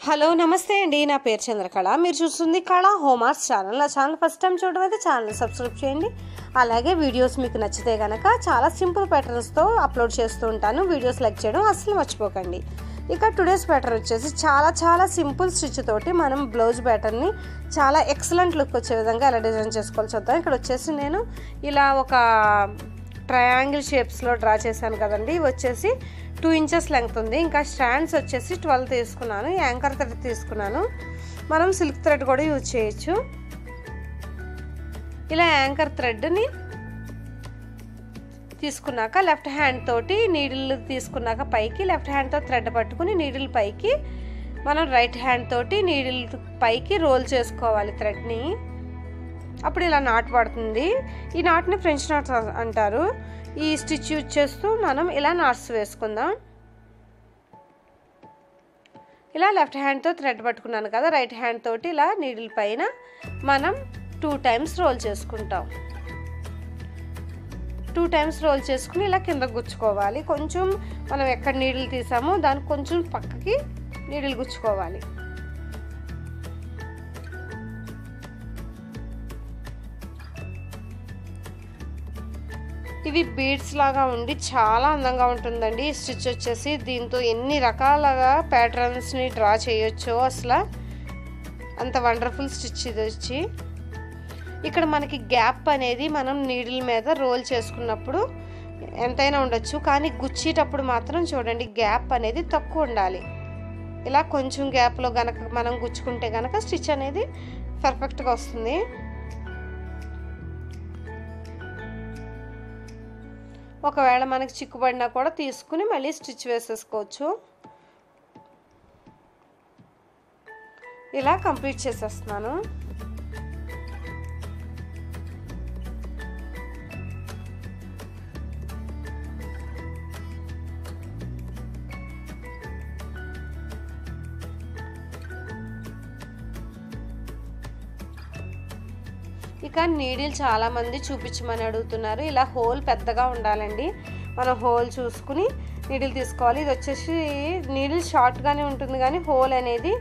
Hello నమస్తే అండి, నా పేరు చంద్రకళ. మీరు చూస్తుంది కళ హోమ్ ఆర్ట్స్ ఛానల్. నా ఛానల్ ఫస్ట్ టైం చూడడం అయితే ఛానల్ సబ్స్క్రైబ్ చేయండి. అలాగే వీడియోస్ మీకు నచ్చితే కనుక చాలా సింపుల్ ప్యాటర్న్స్తో అప్లోడ్ చేస్తూ ఉంటాను. వీడియోస్ లైక్ చేయడం అస్సలు మర్చిపోకండి. ఇక టుడేస్ ప్యాటర్న్ వచ్చేసి చాలా సింపుల్ స్టిచ్ తోటి మనం బ్లౌజ్ ప్యాటర్న్ని చాలా ఎక్సలెంట్ లుక్ వచ్చే విధంగా ఎలా డిజైన్ చేసుకోవాలి చూద్దాం. ఇక్కడ వచ్చేసి నేను ఇలా ఒక ట్రయాంగిల్ షేప్స్లో డ్రా చేశాను కదండి. ఇవి వచ్చేసి 2 ఇంచెస్ లెంగ్త్ ఉంది. ఇంకా స్టాండ్స్ వచ్చేసి 12 తీసుకున్నాను. యాంకర్ థ్రెడ్ తీసుకున్నాను. మనం సిల్క్ థ్రెడ్ కూడా యూజ్ చేయొచ్చు. ఇలా యాంకర్ థ్రెడ్ని తీసుకున్నాక లెఫ్ట్ హ్యాండ్ తోటి నీడిల్ తీసుకున్నాక పైకి లెఫ్ట్ హ్యాండ్తో థ్రెడ్ పట్టుకుని నీడిల్ పైకి మనం రైట్ హ్యాండ్ తోటి నీడిల్ పైకి రోల్ చేసుకోవాలి థ్రెడ్ని. అప్పుడు ఇలా నాట్ పడుతుంది. ఈ నాట్ని ఫ్రెంచ్ నాట్స్ అంటారు. ఈ స్టిచ్ యూజ్ చేస్తూ మనం ఇలా నాట్స్ వేసుకుందాం. ఇలా లెఫ్ట్ హ్యాండ్తో థ్రెడ్ పట్టుకున్నాను కదా, రైట్ హ్యాండ్ తోటి ఇలా నీడిల్ పైన మనం 2 టైమ్స్ రోల్ చేసుకుంటాం. 2 టైమ్స్ రోల్ చేసుకుని ఇలా కింద గుచ్చుకోవాలి. కొంచెం మనం ఎక్కడ నీడిల్ తీసామో దానికి కొంచెం పక్కకి నీడిల్ గుచ్చుకోవాలి. ఇవి బీడ్స్ లాగా ఉండి చాలా అందంగా ఉంటుందండి. ఈ స్టిచ్ వచ్చేసి దీంతో ఎన్ని రకాలుగా ప్యాటర్న్స్ని డ్రా చేయొచ్చో, అసలు అంత వండర్ఫుల్ స్టిచ్ ఇది వచ్చి. ఇక్కడ మనకి గ్యాప్ అనేది మనం నీడిల్ మీద రోల్ చేసుకున్నప్పుడు ఎంతైనా ఉండొచ్చు, కానీ గుచ్చేటప్పుడు మాత్రం చూడండి గ్యాప్ అనేది తక్కువ ఉండాలి. ఇలా కొంచెం గ్యాప్లో గనక మనం గుచ్చుకుంటే గనక స్టిచ్ అనేది పర్ఫెక్ట్గా వస్తుంది. ఒకవేళ మనకి చిక్కుబడినా కూడా తీసుకుని మళ్ళీ స్టిచ్ వేసేసుకోవచ్చు. ఇలా కంప్లీట్ చేసేస్తున్నాను. ఇక నీడిల్ చాలామంది చూపించమని అడుగుతున్నారు. ఇలా హోల్ పెద్దగా ఉండాలండి. మనం హోల్ చూసుకుని నీడిల్ తీసుకోవాలి. ఇది వచ్చేసి నీడిల్ షార్ట్గానే ఉంటుంది, కానీ హోల్ అనేది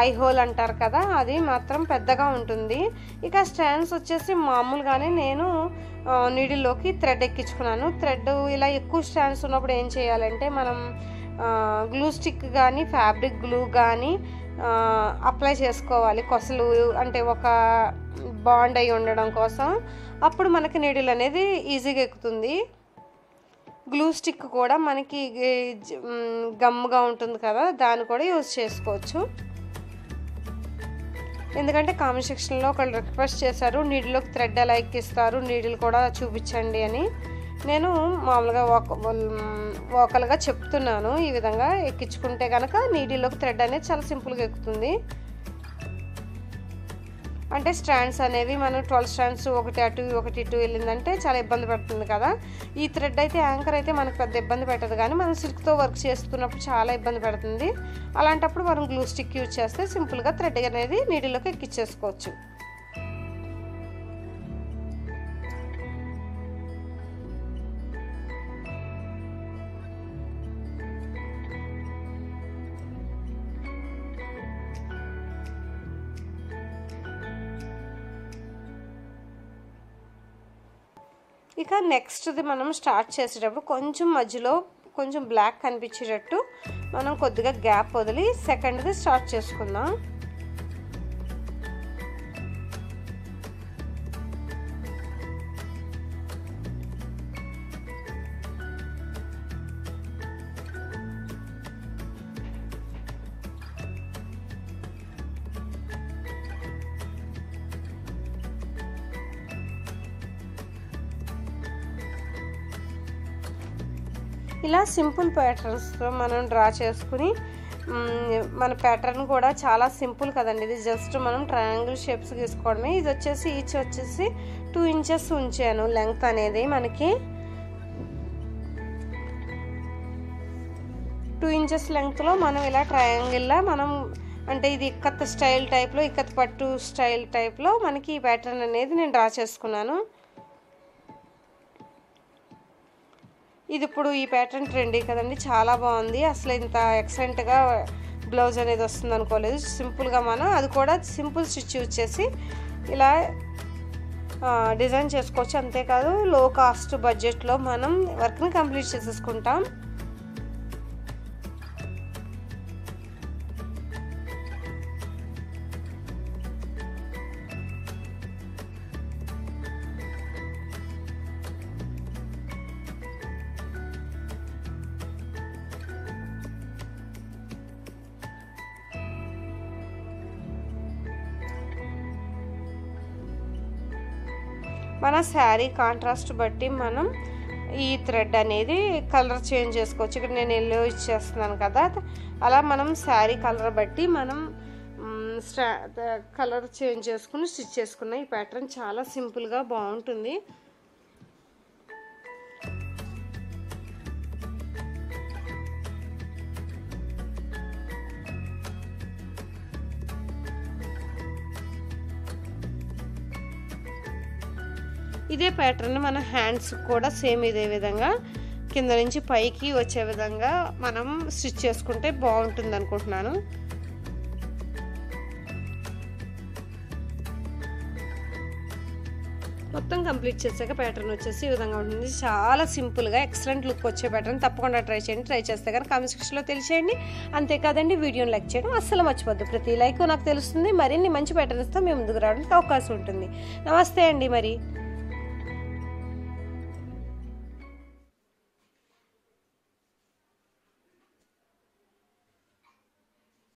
ఐ హోల్ అంటారు కదా, అది మాత్రం పెద్దగా ఉంటుంది. ఇక స్టాండ్స్ వచ్చేసి మామూలుగానే నేను నీడిల్లోకి థ్రెడ్ ఎక్కించుకున్నాను. థ్రెడ్ ఇలా ఎక్కువ స్టాండ్స్ ఉన్నప్పుడు ఏం చేయాలంటే మనం గ్లూ స్టిక్ కానీ ఫ్యాబ్రిక్ గ్లూ కానీ అప్లై చేసుకోవాలి. కొసలు అంటే ఒక బాండ్ అయి ఉండడం కోసం. అప్పుడు మనకి నీడిల్ అనేది ఈజీగా ఎక్కుతుంది. గ్లూ స్టిక్ కూడా మనకి గమ్ముగా ఉంటుంది కదా, దాన్ని కూడా యూజ్ చేసుకోవచ్చు. ఎందుకంటే కామెంట్ సెక్షన్లో ఒకళ్ళు రిక్వెస్ట్ చేశారు నీడిల్లోకి థ్రెడ్ ఎలా ఎక్కిస్తారు, నీడిల్ కూడా చూపించండి అని. నేను మామూలుగా వోకల్గా చెప్తున్నాను. ఈ విధంగా ఎక్కించుకుంటే కనుక నీడిల్లోకి థ్రెడ్ అనేది చాలా సింపుల్గా ఎక్కుతుంది. అంటే స్ట్రాండ్స్ అనేవి మనం 12 స్ట్రాండ్స్ ఒకటి అటు ఒకటి ఇటు వెళ్ళిందంటే చాలా ఇబ్బంది పడుతుంది కదా. ఈ థ్రెడ్ అయితే యాంకర్ అయితే మనకు పెద్ద ఇబ్బంది పెట్టదు, కానీ మనం సిల్క్తో వర్క్ చేస్తున్నప్పుడు చాలా ఇబ్బంది పడుతుంది. అలాంటప్పుడు మనం గ్లూ స్టిక్ యూజ్ చేస్తే సింపుల్గా థ్రెడ్ అనేది నీడిల్లోకి ఎక్కించేసుకోవచ్చు. ఇక నెక్స్ట్ది మనం స్టార్ట్ చేసేటప్పుడు కొంచెం మధ్యలో కొంచెం బ్లాక్ కనిపించేటట్టు మనం కొద్దిగా గ్యాప్ వదిలి సెకండ్ది స్టార్ట్ చేసుకుందాం. ఇలా సింపుల్ ప్యాటర్న్స్తో మనం డ్రా చేసుకుని మన ప్యాటర్న్ కూడా చాలా సింపుల్ కదండి. ఇది జస్ట్ మనం ట్రయాంగిల్ షేప్స్ తీసుకోవడమే. ఇది వచ్చేసి ఈచ్ వచ్చేసి 2 ఇంచెస్ ఉంచాను లెంగ్త్ అనేది. మనకి 2 ఇంచెస్ లెంగ్త్లో మనం ఇలా ట్రయాంగిల్లా మనం అంటే ఇది ఇక్కత్ స్టైల్ టైప్లో, ఇక్కత్ పట్టు స్టైల్ టైప్లో మనకి ఈ ప్యాటర్న్ అనేది నేను డ్రా చేసుకున్నాను. ఇది ఇప్పుడు ఈ ప్యాటర్న్ ట్రెండీ కదండి, చాలా బాగుంది. అసలు ఇంత ఎక్సలెంట్గా బ్లౌజ్ అనేది వస్తుంది అనుకోలేదు. సింపుల్గా మనం అది కూడా సింపుల్ స్టిచ్ యూజ్ చేసి ఇలా డిజైన్ చేసుకోవచ్చు. అంతేకాదు లో కాస్ట్ బడ్జెట్లో మనం వర్క్ని కంప్లీట్ చేసేసుకుంటాం. మన శారీ కాంట్రాస్ట్ బట్టి మనం ఈ థ్రెడ్ అనేది కలర్ చేంజ్ చేసుకోవచ్చు. ఇక్కడ నేను ఎల్లో ఇచ్చేస్తున్నాను కదా, అలా మనం శారీ కలర్ బట్టి మనం కలర్ చేంజ్ చేసుకుని స్టిచ్ చేసుకున్న ఈ ప్యాటర్న్ చాలా సింపుల్గా బాగుంటుంది. ఇదే ప్యాటర్న్ మన హ్యాండ్స్ కూడా సేమ్ ఇదే విధంగా కింద నుంచి పైకి వచ్చే విధంగా మనం స్టిచ్ చేసుకుంటే బాగుంటుంది అనుకుంటున్నాను. మొత్తం కంప్లీట్ చేసాక ప్యాటర్న్ వచ్చేసి ఈ విధంగా ఉంటుంది. చాలా సింపుల్గా ఎక్సలెంట్ లుక్ వచ్చే ప్యాటర్న్. తప్పకుండా ట్రై చేయండి. ట్రై చేస్తే కానీ కామెంట్ సెక్షన్లో తెలియచేయండి. అంతేకాదండి, వీడియోని లైక్ చేయడం అస్సలు మర్చిపోద్దు. ప్రతి లైక్ నాకు తెలుస్తుంది మరిన్ని మంచి ప్యాటర్న్స్తో మేము ముందుకు రావడానికి అవకాశం ఉంటుంది. నమస్తే అండి మరి.